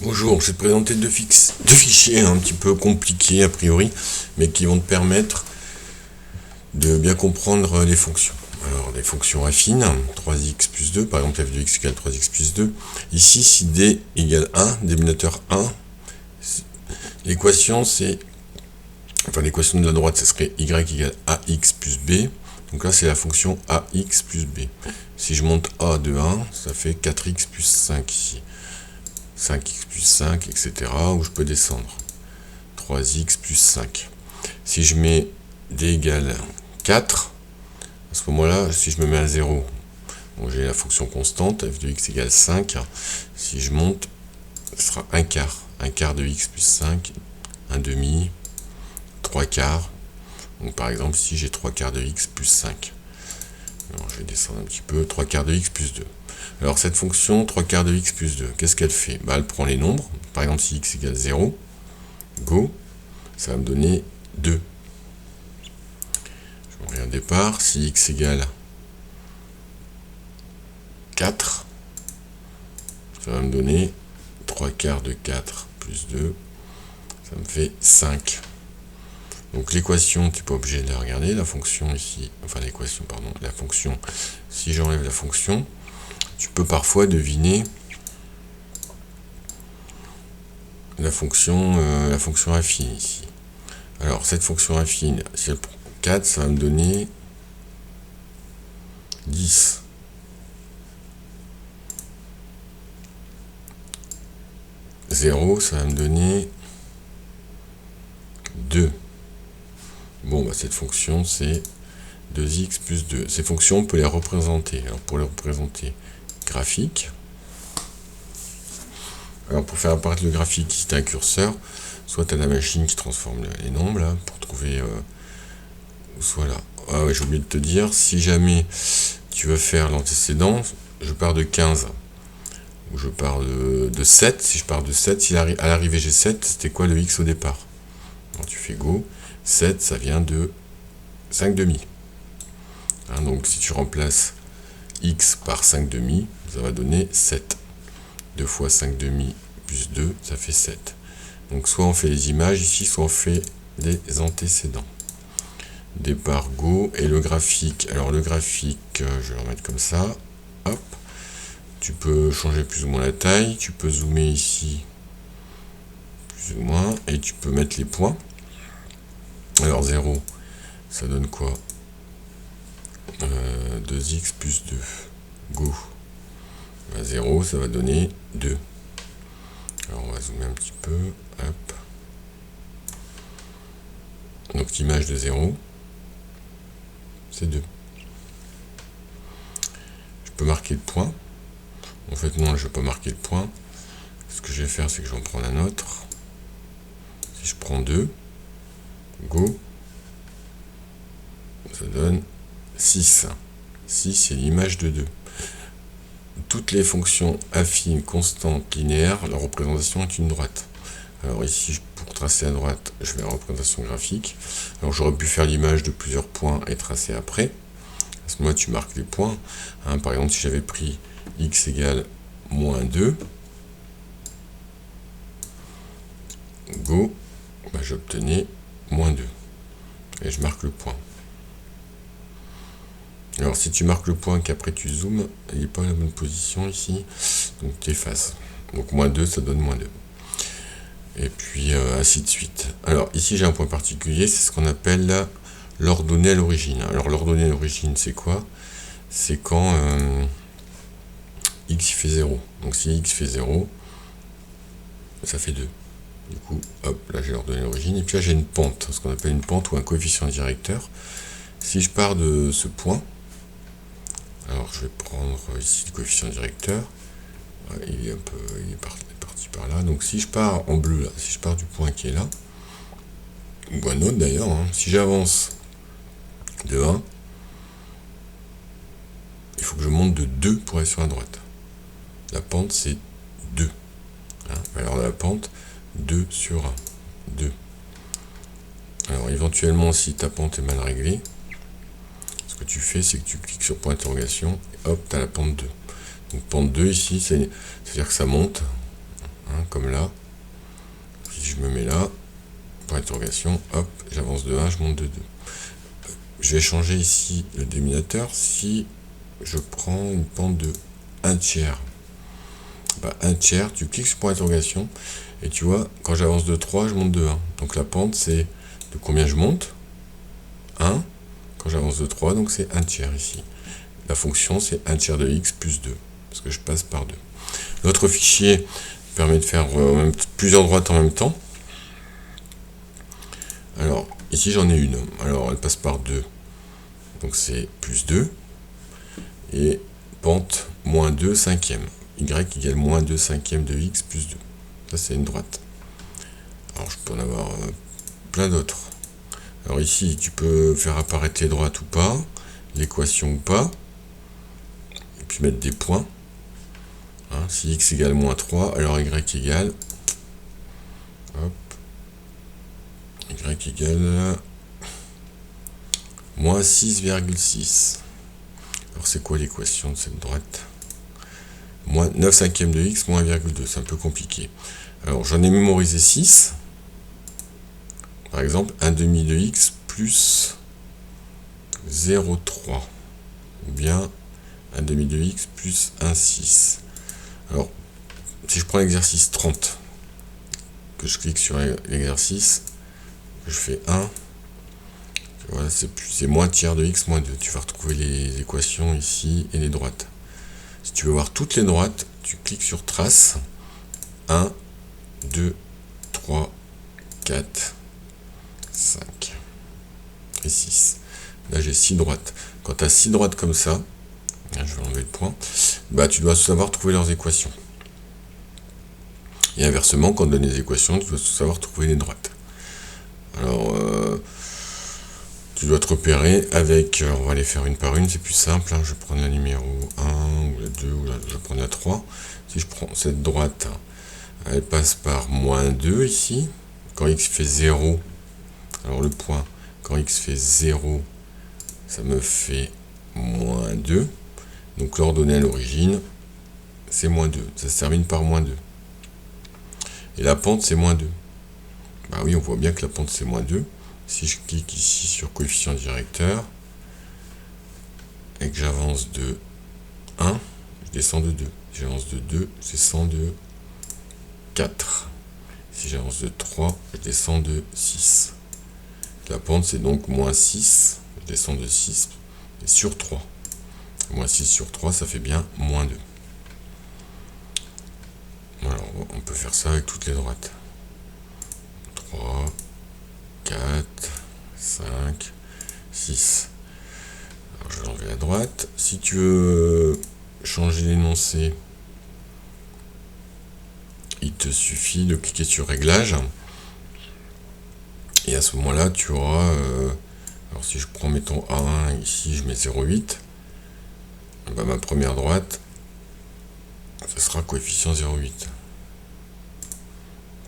Bonjour, je vais te présenter deux fichiers un petit peu compliqués a priori, mais qui vont te permettre de bien comprendre les fonctions. Alors, les fonctions affines, 3x plus 2, par exemple f de x égale 3x plus 2. Ici, si d égale 1, dénominateur 1, l'équation c'est... Enfin, l'équation de la droite, ça serait y égale ax plus b. Donc là, c'est la fonction ax plus b. Si je monte a de 1, ça fait 4x plus 5 ici. 5x plus 5, etc. Où je peux descendre. 3x plus 5. Si je mets d égale 4, à ce moment-là, si je me mets à 0, bon, j'ai la fonction constante, f de x égale 5. Si je monte, ce sera 1 quart. 1 quart de x plus 5, 1 demi, 3 quarts. Donc par exemple, ici j'ai 3 quarts de x plus 5. Alors, je vais descendre un petit peu, 3 quarts de x plus 2. Alors cette fonction 3 quarts de x plus 2, qu'est-ce qu'elle fait? Elle prend les nombres, par exemple si x égale 0, go, ça va me donner 2. Je reviens au départ, si x égale 4, ça va me donner 3 quarts de 4 plus 2, ça me fait 5. Donc l'équation, tu n'es pas obligé de la regarder, la fonction ici, enfin l'équation, pardon, la fonction, si j'enlève la fonction, tu peux parfois deviner la fonction affine ici. Alors cette fonction affine, si elle prend 4, ça va me donner 10. Zéro, ça va me donner 2. Bon, cette fonction, c'est 2x plus 2. Ces fonctions, on peut les représenter. Alors, pour les représenter graphique, alors pour faire apparaître le graphique, si tu as un curseur, soit tu as la machine qui transforme les nombres, là, pour trouver... soit là. Ah ouais, j'ai oublié de te dire, si jamais tu veux faire l'antécédent, je pars de 15. Ou je pars de 7. Si je pars de 7, si à l'arrivée j'ai 7, c'était quoi le x au départ? Alors tu fais go. 7, ça vient de 5 demi. Donc si tu remplaces x par 5 demi, ça va donner 7. 2 fois 5 demi plus 2, ça fait 7. Donc soit on fait les images ici, soit on fait les antécédents. Départ go, et le graphique. Alors le graphique, je vais le remettre comme ça. Hop. Tu peux changer plus ou moins la taille, tu peux zoomer ici plus ou moins, et tu peux mettre les points. Alors 0, ça donne quoi? 2x plus 2. Go. 0, ça va donner 2. Alors on va zoomer un petit peu. Hop. Donc l'image de 0, c'est 2. Je peux marquer le point. En fait non, je ne vais pas marquer le point. Ce que je vais faire, c'est que je vais en prendre un autre. Si je prends 2, go, ça donne 6. 6, c'est l'image de 2. Toutes les fonctions affines, constantes, linéaires, la représentation est une droite. Alors ici, pour tracer à droite, je vais à représentation graphique. Alors j'aurais pu faire l'image de plusieurs points et tracer après. À ce moment-là, tu marques les points. Par exemple, si j'avais pris x égale moins 2, go, j'obtenais moins 2. Et je marque le point. Alors si tu marques le point qu'après tu zoomes, il n'est pas à la bonne position ici, donc tu effaces. Donc moins 2, ça donne moins 2. Et puis ainsi de suite. Alors ici j'ai un point particulier, c'est ce qu'on appelle l'ordonnée à l'origine. Alors l'ordonnée à l'origine, c'est quoi? C'est quand x fait 0. Donc si x fait 0, ça fait 2. Du coup, hop, là j'ai l'ordonnée à l'origine. Et puis là j'ai une pente, ce qu'on appelle une pente ou un coefficient directeur. Si je pars de ce point, alors je vais prendre ici le coefficient directeur. Il est parti par là. Donc si je pars en bleu, là, si je pars du point qui est là, ou un autre d'ailleurs, si j'avance de 1, il faut que je monte de 2 pour aller sur la droite. La pente c'est 2. Alors la pente, 2 sur 1. 2. Alors éventuellement, si ta pente est mal réglée, ce que tu fais, c'est que tu cliques sur point d'interrogation, et hop, tu as la pente 2. Donc pente 2 ici, c'est-à-dire que ça monte. comme là. Si je me mets là, point d'interrogation, hop, j'avance de 1, je monte de 2. Je vais changer ici le dénominateur si je prends une pente de 1 tiers. 1 tiers, tu cliques sur point d'interrogation et tu vois, quand j'avance de 3, je monte de 1. Donc la pente, c'est de combien je monte 1. Quand j'avance de 3, donc c'est 1 tiers ici. La fonction, c'est 1 tiers de x plus 2, parce que je passe par 2. L'autre fichier permet de faire plusieurs droites en même temps. Alors, ici j'en ai une. Alors, elle passe par 2. Donc c'est plus 2. Et pente moins 2 cinquième. Y égale moins 2 cinquième de x plus 2. Ça, c'est une droite. Alors, je peux en avoir plein d'autres. Alors ici, tu peux faire apparaître les droites ou pas, l'équation ou pas, et puis mettre des points. Hein, si x égale moins 3, alors y égale, hop, y égale moins 6,6. Alors c'est quoi l'équation de cette droite? Moins 9 cinquièmes de x moins 1,2, c'est un peu compliqué. Alors j'en ai mémorisé 6. Par exemple, 1 demi de x plus 0,3. Ou bien 1 demi de x plus 1,6. Alors, si je prends l'exercice 30, que je clique sur l'exercice, que je fais 1, voilà, c'est moins tiers de x moins 2. Tu vas retrouver les équations ici et les droites. Si tu veux voir toutes les droites, tu cliques sur trace. 1, 2, 3, 4, 5 et 6. Là, j'ai 6 droites. Quand tu as 6 droites comme ça, je vais enlever le point, tu dois savoir trouver leurs équations. Et inversement, quand on donne les équations, tu dois savoir trouver les droites. Alors, tu dois te repérer avec, on va les faire une par une, c'est plus simple. Je vais prendre la numéro 1, ou la 2, ou je vais prendre la 3. Si je prends cette droite, elle passe par moins 2 ici. Quand x fait 0, alors le point, quand x fait 0, ça me fait moins 2. Donc l'ordonnée à l'origine, c'est moins 2. Ça se termine par moins 2. Et la pente, c'est moins 2. Oui, on voit bien que la pente, c'est moins 2. Si je clique ici sur coefficient directeur, et que j'avance de 1, je descends de 2. Si j'avance de 2, je descends de 4. Si j'avance de 3, je descends de 6. La pente, c'est donc moins 6. Je descends de 6 et sur 3. Moins 6 sur 3, ça fait bien moins 2. Alors, on peut faire ça avec toutes les droites. 3, 4, 5, 6. Alors, je vais enlever la droite. Si tu veux changer l'énoncé, il te suffit de cliquer sur Réglages. Et à ce moment-là, tu auras... alors, si je prends, mettons A1, ici, je mets 0,8. Ma première droite, ce sera coefficient 0,8.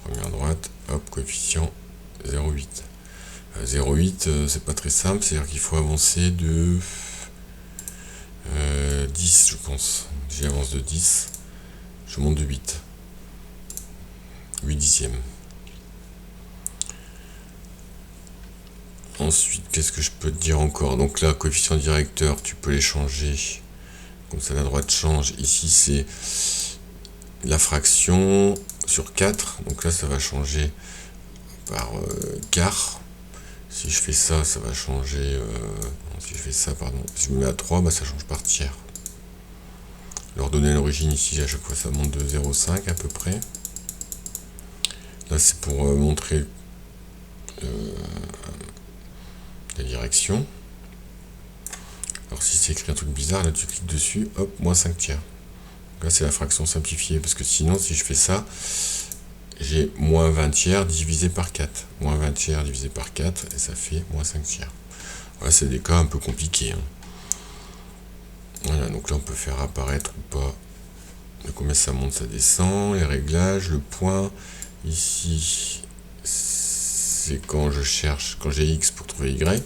Première droite, hop, coefficient 0,8. 0,8, c'est pas très simple, c'est-à-dire qu'il faut avancer de 10, je pense. Si j'avance de 10, je monte de 8. 8 dixièmes. Ensuite, qu'est-ce que je peux te dire encore? Donc là, coefficient directeur, tu peux les changer. Comme ça, la droite change. Ici, c'est la fraction sur 4. Donc là, ça va changer par quart. Si je fais ça, ça va changer... si je fais ça, pardon. Si je me mets à 3, ça change par tiers. L'ordonnée à l'origine, ici, à chaque fois, ça monte de 0,5 à peu près. Là, c'est pour montrer la direction. Alors si c'est écrit un truc bizarre, là tu cliques dessus, hop, moins 5 tiers. Donc là c'est la fraction simplifiée, parce que sinon si je fais ça, j'ai moins 20 tiers divisé par 4. Moins 20 tiers divisé par 4, et ça fait moins 5 tiers. Voilà, c'est des cas un peu compliqués. Voilà, donc là on peut faire apparaître ou pas de combien ça monte, ça descend, les réglages, le point. Ici, c'est quand je cherche, quand j'ai x pour trouver y.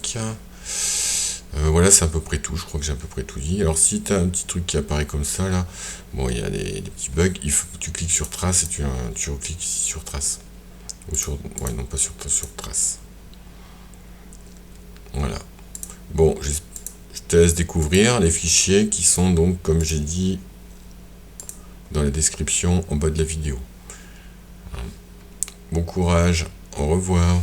Voilà, c'est à peu près tout. Je crois que j'ai à peu près tout dit. Alors, si tu as un petit truc qui apparaît comme ça, là, bon, il y a des petits bugs. Il faut que tu cliques sur trace et tu recliques ici sur trace. Ou sur. Ouais, non, pas sur trace. Voilà. Bon, je te laisse découvrir les fichiers qui sont donc, comme j'ai dit, dans la description en bas de la vidéo. Bon courage. Au revoir.